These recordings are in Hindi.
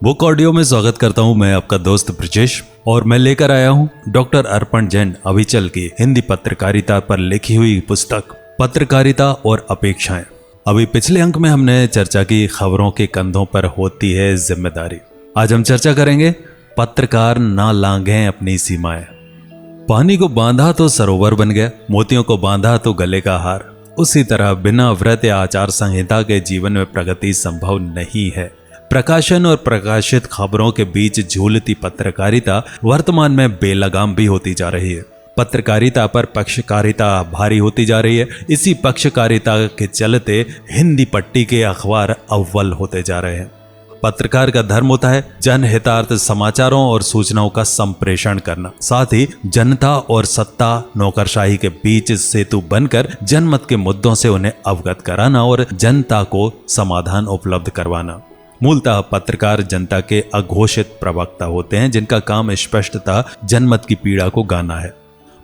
बुक ऑडियो में स्वागत करता हूं मैं आपका दोस्त ब्रजेश और मैं लेकर आया हूं डॉक्टर अर्पण जैन अविचल की हिंदी पत्रकारिता पर लिखी हुई पुस्तक पत्रकारिता और अपेक्षाएं। अभी पिछले अंक में हमने चर्चा की खबरों के कंधों पर होती है जिम्मेदारी। आज हम चर्चा करेंगे पत्रकार ना लांघें अपनी सीमाएं। पानी को बांधा तो सरोवर बन गया, मोतियों को बांधा तो गले का हार। उसी तरह बिना व्रत या आचार संहिता के जीवन में प्रगति संभव नहीं है। प्रकाशन और प्रकाशित खबरों के बीच झूलती पत्रकारिता वर्तमान में बेलगाम भी होती जा रही है। पत्रकारिता पर पक्षकारिता भारी होती जा रही है। इसी पक्षकारिता के चलते हिंदी पट्टी के अखबार अव्वल होते जा रहे हैं। पत्रकार का धर्म होता है जनहितार्थ समाचारों और सूचनाओं का संप्रेषण करना, साथ ही जनता और सत्ता नौकरशाही के बीच सेतु बनकर जनमत के मुद्दों से उन्हें अवगत कराना और जनता को समाधान उपलब्ध करवाना। मूलतः पत्रकार जनता के अघोषित प्रवक्ता होते हैं जिनका काम स्पष्टतः जनमत की पीड़ा को गाना है।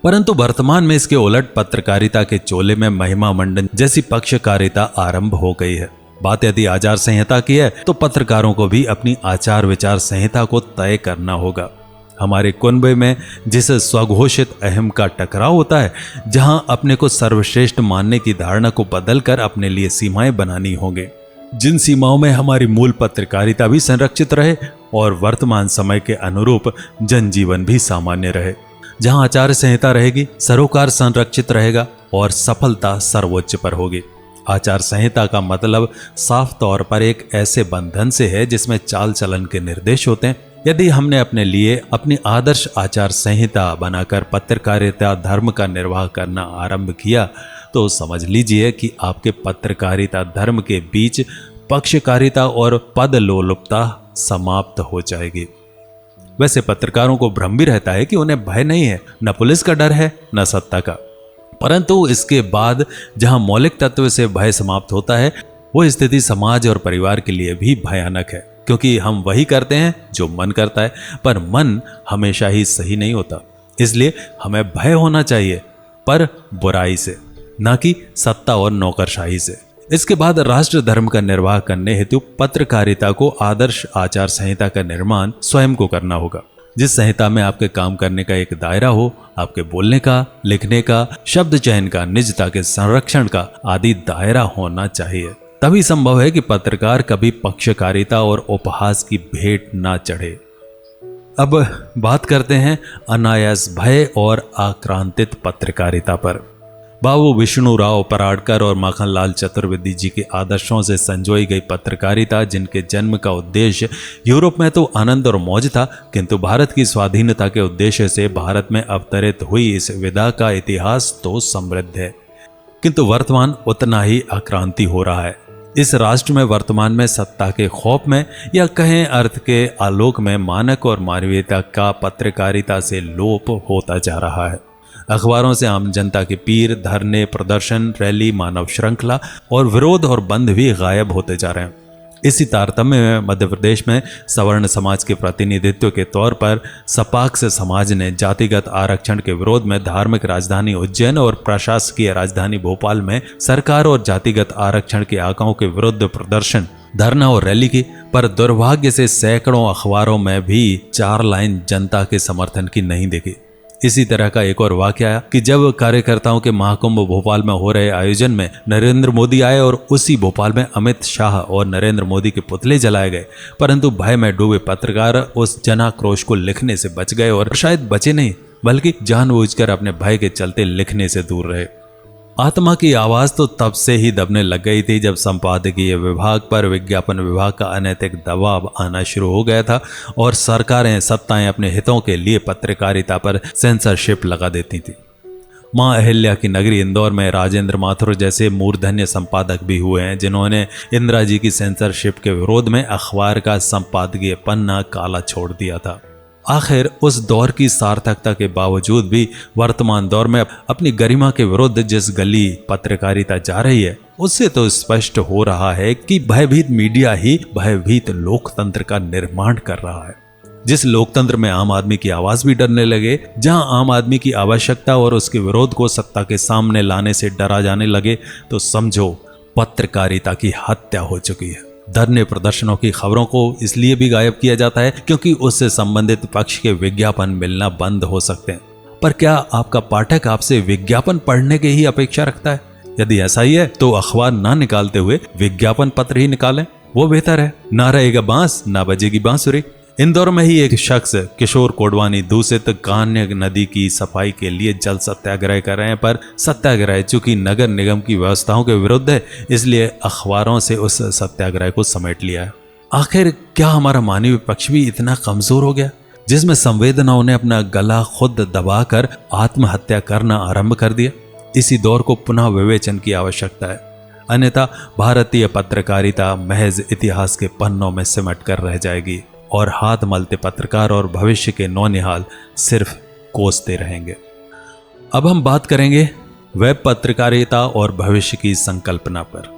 परंतु वर्तमान में इसके उलट पत्रकारिता के चोले में महिमा मंडन जैसी पक्षकारिता आरंभ हो गई है। बात यदि आचार संहिता की है तो पत्रकारों को भी अपनी आचार विचार संहिता को तय करना होगा। हमारे कुनबे में जिस स्वघोषित अहम का टकराव होता है, जहां अपने को सर्वश्रेष्ठ मानने की धारणा को बदलकर अपने लिए सीमाएं बनानी होंगी, जिन सीमाओं में हमारी मूल पत्रकारिता भी संरक्षित रहे और वर्तमान समय के अनुरूप जनजीवन भी सामान्य रहे। जहां आचार संहिता रहेगी, सरोकार संरक्षित रहेगा और सफलता सर्वोच्च पर होगी। आचार संहिता का मतलब साफ तौर पर एक ऐसे बंधन से है जिसमें चाल चलन के निर्देश होते हैं। यदि हमने अपने लिए अपनी आदर्श आचार संहिता बनाकर पत्रकारिता धर्म का निर्वाह करना आरंभ किया तो समझ लीजिए कि आपके पत्रकारिता धर्म के बीच पक्षकारिता और पद लोलुपता समाप्त हो जाएगी। वैसे पत्रकारों को भ्रम भी रहता है कि उन्हें भय नहीं है, न पुलिस का डर है न सत्ता का। परंतु इसके बाद जहां मौलिक तत्व से भय समाप्त होता है, वो स्थिति समाज और परिवार के लिए भी भयानक है, क्योंकि हम वही करते हैं जो मन करता है, पर मन हमेशा ही सही नहीं होता। इसलिए हमें भय होना चाहिए, पर बुराई से, ना कि सत्ता और नौकरशाही से। इसके बाद राष्ट्र धर्म का निर्वाह करने हेतु पत्रकारिता को आदर्श आचार संहिता का निर्माण स्वयं को करना होगा, जिस संहिता में आपके काम करने का एक दायरा हो, आपके बोलने का, लिखने का, शब्द चयन का, निजता के संरक्षण का आदि दायरा होना चाहिए। तभी संभव है कि पत्रकार कभी पक्षकारिता और उपहास की भेंट ना चढ़े। अब बात करते हैं अनायास भय और आक्रांतित पत्रकारिता पर। बाबू विष्णुराव पराडकर और माखनलाल चतुर्वेदी जी के आदर्शों से संजोई गई पत्रकारिता, जिनके जन्म का उद्देश्य यूरोप में तो आनंद और मौज था, किंतु भारत की स्वाधीनता के उद्देश्य से भारत में अवतरित हुई इस विधा का इतिहास तो समृद्ध है, किंतु वर्तमान उतना ही आक्रांति हो रहा है। इस राष्ट्र में वर्तमान में सत्ता के खौफ में या कहें अर्थ के आलोक में मानक और मानवीयता का पत्रकारिता से लोप होता जा रहा है। अखबारों से आम जनता के पीर, धरने, प्रदर्शन, रैली, मानव श्रृंखला और विरोध और बंद भी गायब होते जा रहे हैं। इसी तारतम्य में मध्य प्रदेश में सवर्ण समाज के प्रतिनिधित्व के तौर पर सपाक्स समाज ने जातिगत आरक्षण के विरोध में धार्मिक राजधानी उज्जैन और प्रशासकीय राजधानी भोपाल में सरकार और जातिगत आरक्षण के आकाओं के विरुद्ध प्रदर्शन, धरना और रैली की। पर दुर्भाग्य से सैकड़ों अखबारों में भी 4 लाइन जनता के समर्थन की नहीं देखी। इसी तरह का एक और वाकया आया कि जब कार्यकर्ताओं के महाकुंभ भोपाल में हो रहे आयोजन में नरेंद्र मोदी आए और उसी भोपाल में अमित शाह और नरेंद्र मोदी के पुतले जलाए गए, परंतु भय में डूबे पत्रकार उस जनाक्रोश को लिखने से बच गए और शायद बचे नहीं, बल्कि जानबूझकर अपने भय के चलते लिखने से दूर रहे। आत्मा की आवाज तो तब से ही दबने लग गई थी जब संपादकीय विभाग पर विज्ञापन विभाग का अनैतिक दबाव आना शुरू हो गया था और सरकारें, सत्ताएं अपने हितों के लिए पत्रकारिता पर सेंसरशिप लगा देती थी। मां अहिल्या की नगरी इंदौर में राजेंद्र माथुर जैसे मूर्धन्य संपादक भी हुए हैं, जिन्होंने इंदिरा जी की सेंसरशिप के विरोध में अखबार का संपादकीय पन्ना काला छोड़ दिया था। आखिर उस दौर की सार्थकता के बावजूद भी वर्तमान दौर में अपनी गरिमा के विरुद्ध जिस गली पत्रकारिता जा रही है, उससे तो स्पष्ट हो रहा है कि भयभीत मीडिया ही भयभीत लोकतंत्र का निर्माण कर रहा है। जिस लोकतंत्र में आम आदमी की आवाज भी डरने लगे, जहां आम आदमी की आवश्यकता और उसके विरोध को सत्ता के सामने लाने से डरा जाने लगे, तो समझो पत्रकारिता की हत्या हो चुकी है। धरने प्रदर्शनों की खबरों को इसलिए भी गायब किया जाता है क्योंकि उससे संबंधित पक्ष के विज्ञापन मिलना बंद हो सकते हैं। पर क्या आपका पाठक आपसे विज्ञापन पढ़ने की ही अपेक्षा रखता है? यदि ऐसा ही है तो अखबार ना निकालते हुए विज्ञापन पत्र ही निकालें, वो बेहतर है। ना रहेगा बांस ना बजेगी बांसुरी। इंदौर में ही एक शख्स किशोर कोडवानी दूषित कान्ह नदी की सफाई के लिए जल सत्याग्रह कर रहे हैं, पर सत्याग्रह चूंकि नगर निगम की व्यवस्थाओं के विरुद्ध है, इसलिए अखबारों से उस सत्याग्रह को समेट लिया है। आखिर क्या हमारा मानवीय पक्ष भी इतना कमजोर हो गया, जिसमें संवेदनाओं ने अपना गला खुद दबाकर आत्महत्या करना आरंभ कर दिया? इसी दौर को पुनः विवेचन की आवश्यकता है, अन्यथा भारतीय पत्रकारिता महज इतिहास के पन्नों में सिमट कर रह जाएगी और हाथ मलते पत्रकार और भविष्य के नौनिहाल सिर्फ कोसते रहेंगे। अब हम बात करेंगे वेब पत्रकारिता और भविष्य की संकल्पना पर।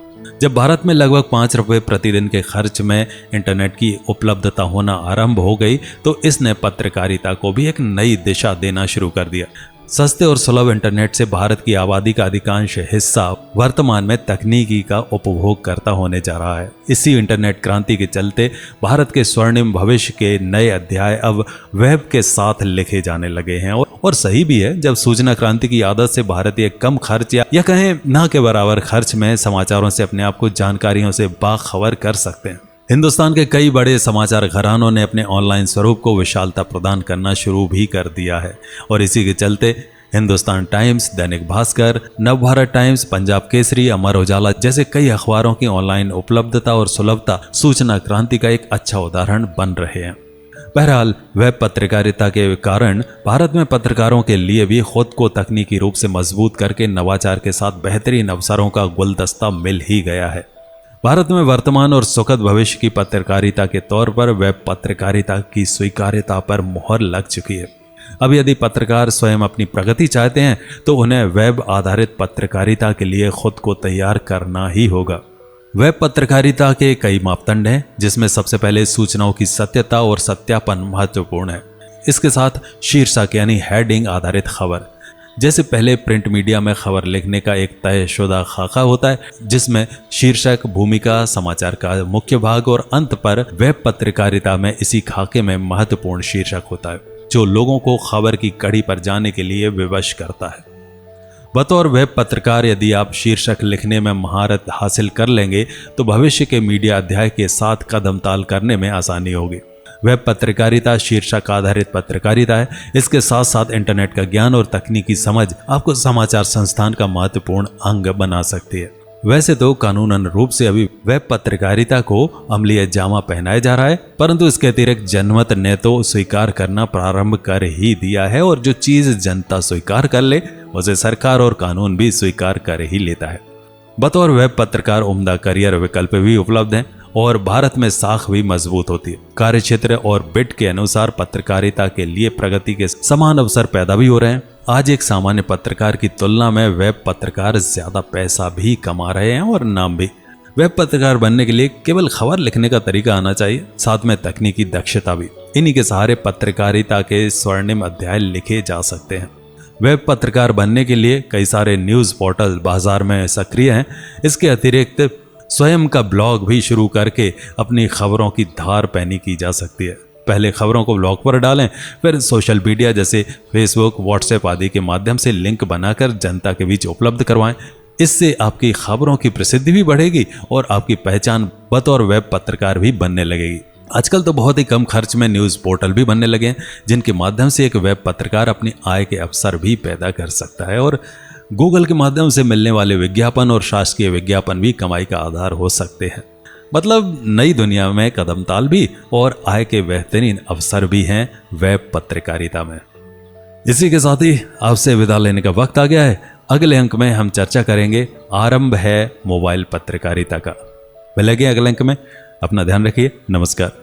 जब भारत में लगभग 5 रुपये प्रतिदिन के खर्च में इंटरनेट की उपलब्धता होना आरंभ हो गई, तो इसने पत्रकारिता को भी एक नई दिशा देना शुरू कर दिया। सस्ते और सुलभ इंटरनेट से भारत की आबादी का अधिकांश हिस्सा वर्तमान में तकनीकी का उपभोग करता होने जा रहा है। इसी इंटरनेट क्रांति के चलते भारत के स्वर्णिम भविष्य के नए अध्याय अब वेब के साथ लिखे जाने लगे हैं। और सही भी है, जब सूचना क्रांति की आदत से भारतीय कम खर्च या कहें ना के बराबर खर्च में समाचारों से अपने आप को जानकारियों से बाखबर कर सकते हैं। हिंदुस्तान के कई बड़े समाचार घरानों ने अपने ऑनलाइन स्वरूप को विशालता प्रदान करना शुरू भी कर दिया है और इसी के चलते हिंदुस्तान टाइम्स, दैनिक भास्कर, नवभारत टाइम्स, पंजाब केसरी, अमर उजाला जैसे कई अखबारों की ऑनलाइन उपलब्धता और सुलभता सूचना क्रांति का एक अच्छा उदाहरण बन रहे हैं। बहरहाल वेब पत्रकारिता के कारण भारत में पत्रकारों के लिए भी खुद को तकनीकी रूप से मजबूत करके नवाचार के साथ बेहतरीन अवसरों का गुलदस्ता मिल ही गया है। भारत में वर्तमान और सुखद भविष्य की पत्रकारिता के तौर पर वेब पत्रकारिता की स्वीकार्यता पर मोहर लग चुकी है। अब यदि पत्रकार स्वयं अपनी प्रगति चाहते हैं तो उन्हें वेब आधारित पत्रकारिता के लिए खुद को तैयार करना ही होगा। वेब पत्रकारिता के कई मापदंड हैं, जिसमें सबसे पहले सूचनाओं की सत्यता और सत्यापन महत्वपूर्ण है। इसके साथ शीर्षक यानी हेडिंग आधारित खबर, जैसे पहले प्रिंट मीडिया में खबर लिखने का एक तयशुदा खाका होता है जिसमें शीर्षक, भूमिका, समाचार का मुख्य भाग और अंत पर वेब पत्रकारिता में इसी खाके में महत्वपूर्ण शीर्षक होता है जो लोगों को खबर की कड़ी पर जाने के लिए विवश करता है। बतौर वेब पत्रकार यदि आप शीर्षक लिखने में महारत हासिल कर लेंगे तो भविष्य के मीडिया अध्याय के साथ कदम ताल करने में आसानी होगी। वेब पत्रकारिता शीर्षक आधारित पत्रकारिता है। इसके साथ साथ इंटरनेट का ज्ञान और तकनीकी समझ आपको समाचार संस्थान का महत्वपूर्ण अंग बना सकती है। वैसे तो कानूनन रूप से अभी वेब पत्रकारिता को अमलीय जामा पहनाया जा रहा है, परंतु इसके अतिरिक्त जनमत ने तो स्वीकार करना प्रारंभ कर ही दिया है और जो चीज जनता स्वीकार कर ले उसे सरकार और कानून भी स्वीकार कर ही लेता है। बतौर वेब पत्रकार उम्दा करियर विकल्प भी उपलब्ध हैं और भारत में साख भी मजबूत होती है। कार्यक्षेत्र और बिट के अनुसार पत्रकारिता के लिए प्रगति के समान अवसर पैदा भी हो रहे हैं। आज एक सामान्य पत्रकार की तुलना में वेब पत्रकार ज्यादा पैसा भी कमा रहे हैं और नाम भी। वेब पत्रकार बनने के लिए केवल खबर लिखने का तरीका आना चाहिए, साथ में तकनीकी दक्षता भी। इन्हीं के सहारे पत्रकारिता के स्वर्णिम अध्याय लिखे जा सकते हैं। वेब पत्रकार बनने के लिए कई सारे न्यूज़ पोर्टल बाजार में सक्रिय हैं। इसके अतिरिक्त स्वयं का ब्लॉग भी शुरू करके अपनी खबरों की धार पैनी की जा सकती है। पहले खबरों को ब्लॉग पर डालें, फिर सोशल मीडिया जैसे फेसबुक, व्हाट्सएप आदि के माध्यम से लिंक बनाकर जनता के बीच उपलब्ध करवाएं। इससे आपकी खबरों की प्रसिद्धि भी बढ़ेगी और आपकी पहचान बतौर वेब पत्रकार भी बनने लगेगी। आजकल तो बहुत ही कम खर्च में न्यूज़ पोर्टल भी बनने लगे हैं जिनके माध्यम से एक वेब पत्रकार अपनी आय के अवसर भी पैदा कर सकता है और गूगल के माध्यम से मिलने वाले विज्ञापन और शासकीय विज्ञापन भी कमाई का आधार हो सकते हैं। मतलब नई दुनिया में कदम ताल भी और आय के बेहतरीन अवसर भी हैं वेब पत्रकारिता में। इसी के साथ ही आपसे विदा लेने का वक्त आ गया है। अगले अंक में हम चर्चा करेंगे आरंभ है मोबाइल पत्रकारिता का। मिलेंगे अगले अंक में। अपना ध्यान रखिए। नमस्कार।